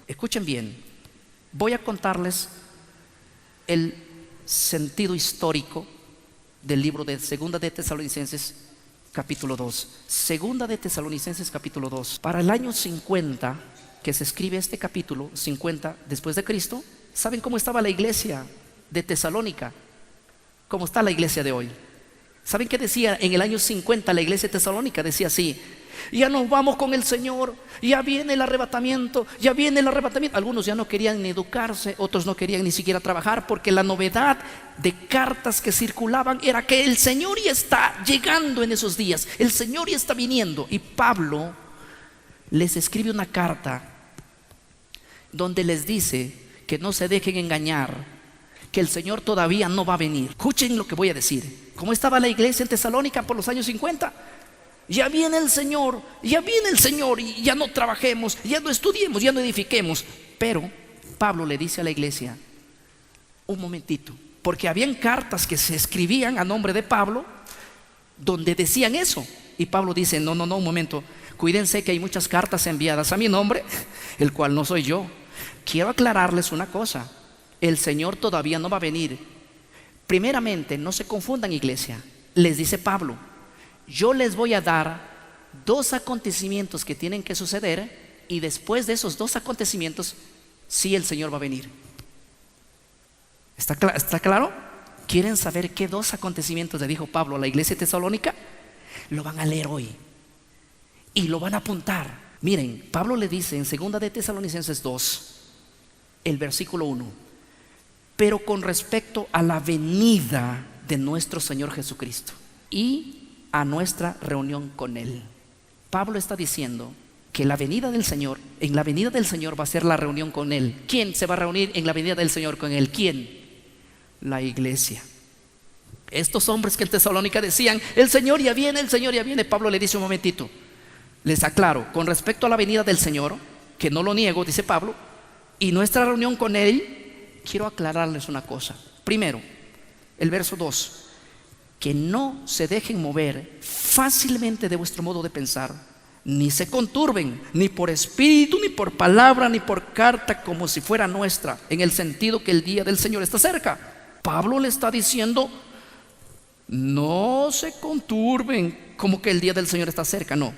Escuchen bien, voy a contarles el sentido histórico del libro de Segunda de Tesalonicenses capítulo 2. Segunda de Tesalonicenses capítulo 2. Para el año 50 que se escribe este capítulo, 50 después de Cristo, ¿saben cómo estaba la iglesia de Tesalónica? ¿Cómo está la iglesia de hoy? ¿Saben qué decía en el año 50 la iglesia de Tesalónica? Decía así: ya nos vamos con el Señor, ya viene el arrebatamiento, ya viene el arrebatamiento. Algunos ya no querían ni educarse, otros no querían ni siquiera trabajar, porque la novedad de cartas que circulaban era que el Señor ya está llegando en esos días, el Señor ya está viniendo. Y Pablo les escribe una carta donde les dice que no se dejen engañar, que el Señor todavía no va a venir. Escuchen lo que voy a decir. ¿Cómo estaba la iglesia en Tesalónica por los años 50? Ya viene el Señor, ya viene el Señor, y ya no trabajemos, ya no estudiemos, ya no edifiquemos. Pero Pablo le dice a la iglesia: un momentito, porque habían cartas que se escribían a nombre de Pablo donde decían eso. Y Pablo dice: no, un momento, cuídense que hay muchas cartas enviadas a mi nombre, el cual no soy yo. Quiero aclararles una cosa: el Señor todavía no va a venir. Primeramente, no se confundan, iglesia. Les dice Pablo: yo les voy a dar dos acontecimientos que tienen que suceder, y después de esos dos acontecimientos, sí, el Señor va a venir. ¿Está claro? ¿Quieren saber qué dos acontecimientos le dijo Pablo a la iglesia de Tesalónica? Lo van a leer hoy y lo van a apuntar. Miren, Pablo le dice en Segunda de Tesalonicenses 2, el versículo 1: pero con respecto a la venida de nuestro Señor Jesucristo y a nuestra reunión con Él. Pablo está diciendo que la venida del Señor, en la venida del Señor va a ser la reunión con Él. ¿Quién se va a reunir en la venida del Señor con Él? ¿Quién? La iglesia. Estos hombres que en Tesalónica decían: el Señor ya viene, el Señor ya viene. Pablo le dice: un momentito, les aclaro, con respecto a la venida del Señor, que no lo niego, dice Pablo, y nuestra reunión con Él, quiero aclararles una cosa. Primero, el verso 2: que no se dejen mover fácilmente de vuestro modo de pensar, ni se conturben, ni por espíritu, ni por palabra, ni por carta, como si fuera nuestra, en el sentido que el día del Señor está cerca. Pablo le está diciendo: no se conturben como que el día del Señor está cerca. No.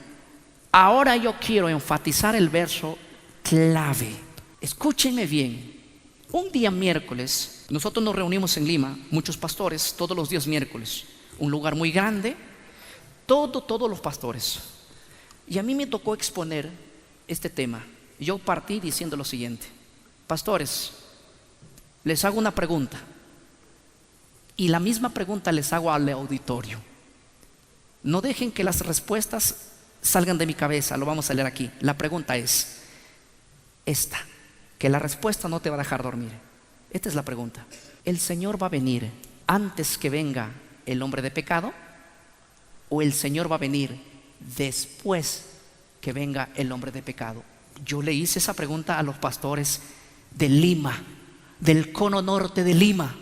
Ahora yo quiero enfatizar el verso clave. Escúchenme bien. Un día miércoles, nosotros nos reunimos en Lima, muchos pastores, todos los días miércoles, un lugar muy grande, todos los pastores. Y a mí me tocó exponer este tema. Yo partí diciendo lo siguiente: pastores, les hago una pregunta, y la misma pregunta les hago al auditorio. No dejen que las respuestas salgan de mi cabeza, lo vamos a leer aquí. La pregunta es esta, que la respuesta no te va a dejar dormir. Esta es la pregunta: ¿el Señor va a venir antes que venga el hombre de pecado, o el Señor va a venir después que venga el hombre de pecado? Yo le hice esa pregunta a los pastores de Lima, del cono norte de Lima.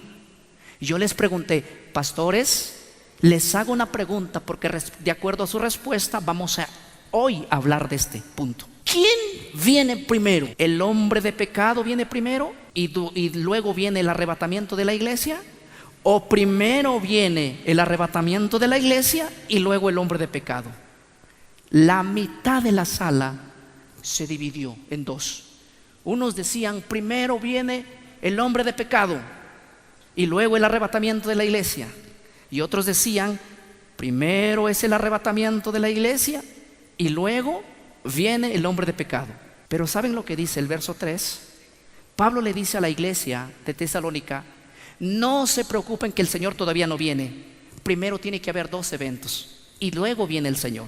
Yo les pregunté: pastores, les hago una pregunta, porque de acuerdo a su respuesta vamos a hoy hablar de este punto. ¿Quién viene primero? ¿El hombre de pecado viene primero y luego viene el arrebatamiento de la iglesia? ¿O primero viene el arrebatamiento de la iglesia y luego el hombre de pecado? La mitad de la sala se dividió en dos. Unos decían: primero viene el hombre de pecado y luego el arrebatamiento de la iglesia. Y otros decían: primero es el arrebatamiento de la iglesia y luego viene el hombre de pecado. Pero ¿saben lo que dice el verso 3? Pablo le dice a la iglesia de Tesalónica: no se preocupen que el Señor todavía no viene. Primero tiene que haber dos eventos y luego viene el Señor.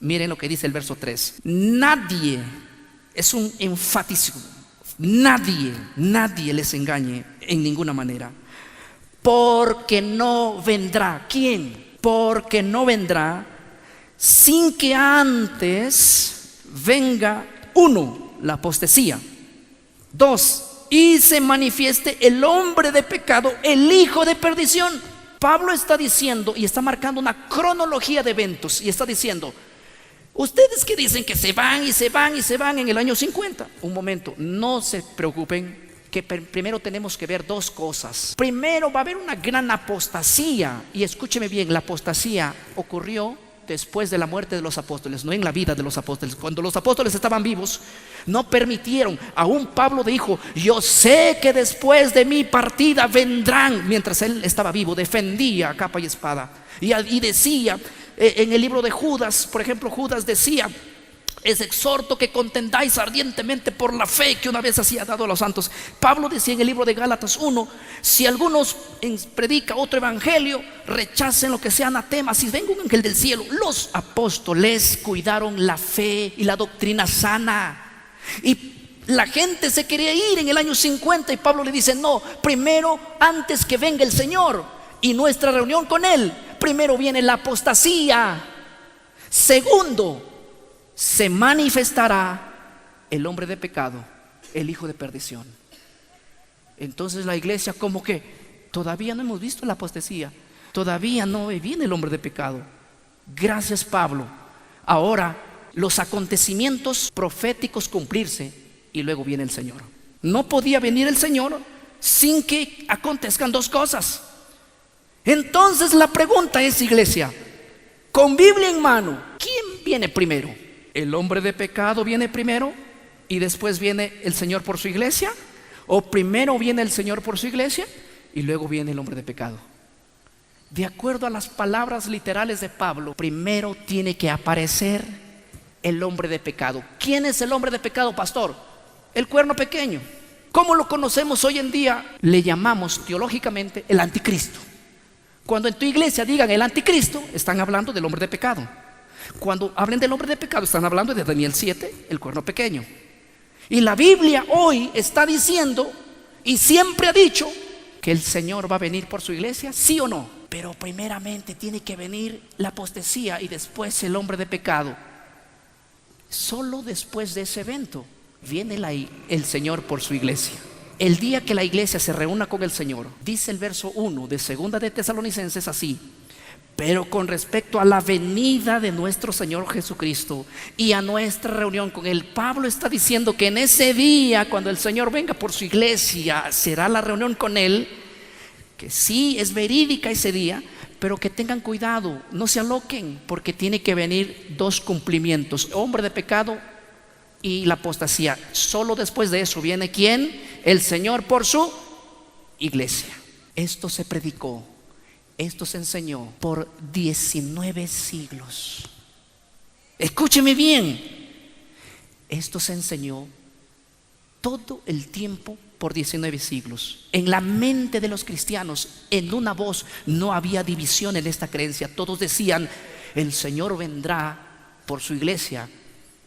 Miren lo que dice el verso 3. Nadie, es un enfático, nadie les engañe en ninguna manera, porque no vendrá. ¿Quién? Porque no vendrá sin que antes venga, uno, la apostasía; dos, y se manifieste el hombre de pecado, el hijo de perdición. Pablo está diciendo y está marcando una cronología de eventos y está diciendo: Ustedes que dicen que se van y se van y se van en el año 50. Un momento, no se preocupen, que primero tenemos que ver dos cosas. Primero va a haber una gran apostasía. Y escúcheme bien, la apostasía ocurrió después de la muerte de los apóstoles, no en la vida de los apóstoles. Cuando los apóstoles estaban vivos, no permitieron. Aún Pablo dijo: yo sé que después de mi partida vendrán. Mientras él estaba vivo, defendía a capa y espada. Y decía, en el libro de Judas, por ejemplo, Judas decía: es exhorto que contendáis ardientemente por la fe que una vez hacía dado a los santos. Pablo decía en el libro de Gálatas 1: si algunos predica otro evangelio, rechacen lo que sea anatema. Si venga un ángel del cielo. Los apóstoles cuidaron la fe y la doctrina sana. Y la gente se quería ir en el año 50 y Pablo le dice: no, primero, antes que venga el Señor y nuestra reunión con Él, primero viene la apostasía. Segundo, se manifestará el hombre de pecado, el hijo de perdición. Entonces la iglesia, como que todavía no hemos visto la apostasía, todavía no viene el hombre de pecado. Gracias, Pablo. Ahora los acontecimientos proféticos cumplirse y luego viene el Señor. No podía venir el Señor sin que acontezcan dos cosas. Entonces la pregunta es, iglesia, con Biblia en mano, ¿quién viene primero? ¿El hombre de pecado viene primero y después viene el Señor por su iglesia? ¿O primero viene el Señor por su iglesia y luego viene el hombre de pecado? De acuerdo a las palabras literales de Pablo, primero tiene que aparecer el hombre de pecado. ¿Quién es el hombre de pecado, pastor? El cuerno pequeño. ¿Cómo lo conocemos hoy en día? Le llamamos teológicamente el anticristo. Cuando en tu iglesia digan el anticristo, están hablando del hombre de pecado. Cuando hablen del hombre de pecado, están hablando de Daniel 7, el cuerno pequeño. Y la Biblia hoy está diciendo, y siempre ha dicho, que el Señor va a venir por su iglesia, ¿sí o no? Pero primeramente tiene que venir la apostasía y después el hombre de pecado. Solo después de ese evento viene el Señor por su iglesia. El día que la iglesia se reúna con el Señor, dice el verso 1 de segunda de Tesalonicenses así: pero con respecto a la venida de nuestro Señor Jesucristo y a nuestra reunión con Él, Pablo está diciendo que en ese día, cuando el Señor venga por su iglesia, será la reunión con Él, que sí es verídica ese día, pero que tengan cuidado, no se aloquen, porque tiene que venir dos cumplimientos: hombre de pecado y la apostasía. Solo después de eso viene ¿quién? El Señor por su iglesia. Esto se predicó, esto se enseñó por 19 siglos. Escúcheme bien, esto se enseñó todo el tiempo por 19 siglos. En la mente de los cristianos, en una voz, no había división en esta creencia. Todos decían: el Señor vendrá por su iglesia,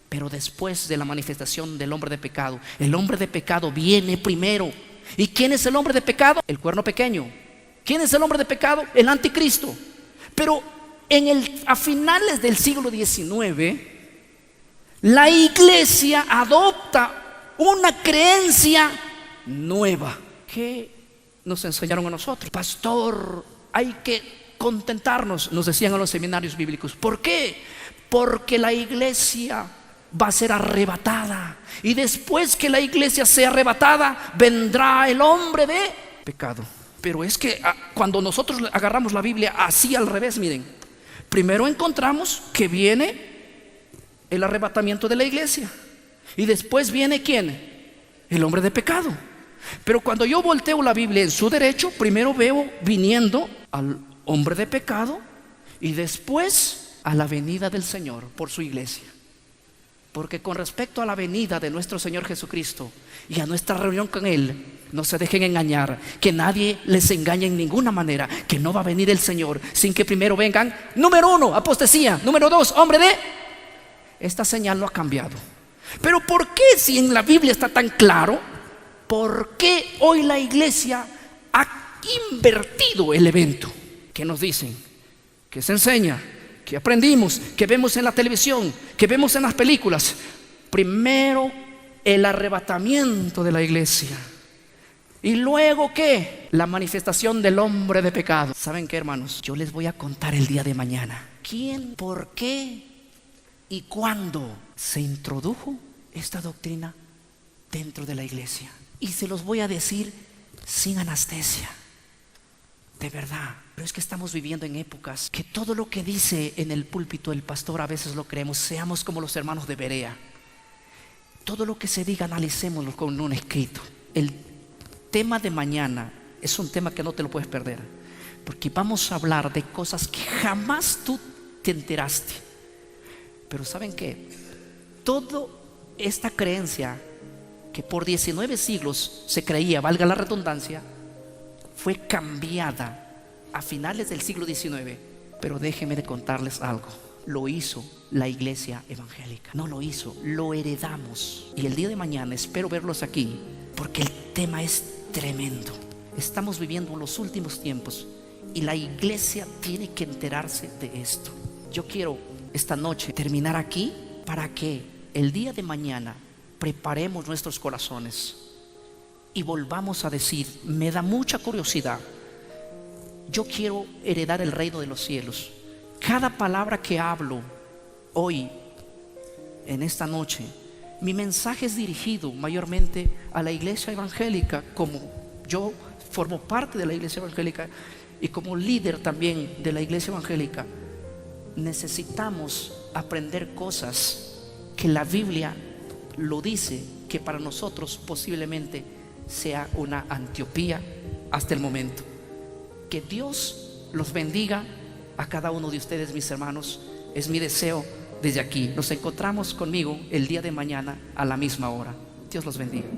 pero después de la manifestación del hombre de pecado. El hombre de pecado viene primero. ¿Y quién es el hombre de pecado? El cuerno pequeño. ¿Quién es el hombre de pecado? El anticristo. Pero a finales del siglo XIX, la iglesia adopta una creencia nueva. ¿Qué nos enseñaron a nosotros? Pastor, hay que contentarnos, nos decían a los seminarios bíblicos. ¿Por qué? Porque la iglesia va a ser arrebatada, y después que la iglesia sea arrebatada, vendrá el hombre de pecado. Pero es que cuando nosotros agarramos la Biblia así al revés, miren, primero encontramos que viene el arrebatamiento de la iglesia y después viene ¿quién? El hombre de pecado. Pero cuando yo volteo la Biblia en su derecho, primero veo viniendo al hombre de pecado y después a la venida del Señor por su iglesia. Porque con respecto a la venida de nuestro Señor Jesucristo y a nuestra reunión con Él, no se dejen engañar, que nadie les engañe en ninguna manera, que no va a venir el Señor sin que primero vengan, número 1, apostasía, número 2, hombre de... Esta señal no ha cambiado. Pero ¿por qué, si en la Biblia está tan claro, por qué hoy la iglesia ha invertido el evento? ¿Qué nos dicen? ¿Qué se enseña? Que aprendimos, que vemos en la televisión, que vemos en las películas. Primero el arrebatamiento de la iglesia y luego ¿qué? La manifestación del hombre de pecado. ¿Saben qué, hermanos? Yo les voy a contar el día de mañana quién, por qué y cuándo se introdujo esta doctrina dentro de la iglesia. Y se los voy a decir sin anestesia, de verdad. Pero es que estamos viviendo en épocas que todo lo que dice en el púlpito el pastor a veces lo creemos. Seamos como los hermanos de Berea. Todo lo que se diga analicémoslo con un escrito. El tema de mañana es un tema que no te lo puedes perder, porque vamos a hablar de cosas que jamás tú te enteraste. Pero ¿saben qué? Toda esta creencia que por 19 siglos se creía, valga la redundancia, fue cambiada a finales del siglo XIX. Pero déjenme de contarles algo. Lo hizo la iglesia evangélica. No lo hizo, lo heredamos. Y el día de mañana espero verlos aquí, porque el tema es tremendo. Estamos viviendo los últimos tiempos y la iglesia tiene que enterarse de esto. Yo quiero esta noche terminar aquí para que el día de mañana preparemos nuestros corazones y volvamos a decir: me da mucha curiosidad, yo quiero heredar el reino de los cielos. Cada palabra que hablo hoy, en esta noche, mi mensaje es dirigido mayormente a la iglesia evangélica. Como yo formo parte de la iglesia evangélica y como líder también de la iglesia evangélica, necesitamos aprender cosas que la Biblia lo dice, que para nosotros posiblemente sea una antiopía hasta el momento. Que Dios los bendiga a cada uno de ustedes, mis hermanos. Es mi deseo desde aquí. Nos encontramos conmigo el día de mañana a la misma hora. Dios los bendiga.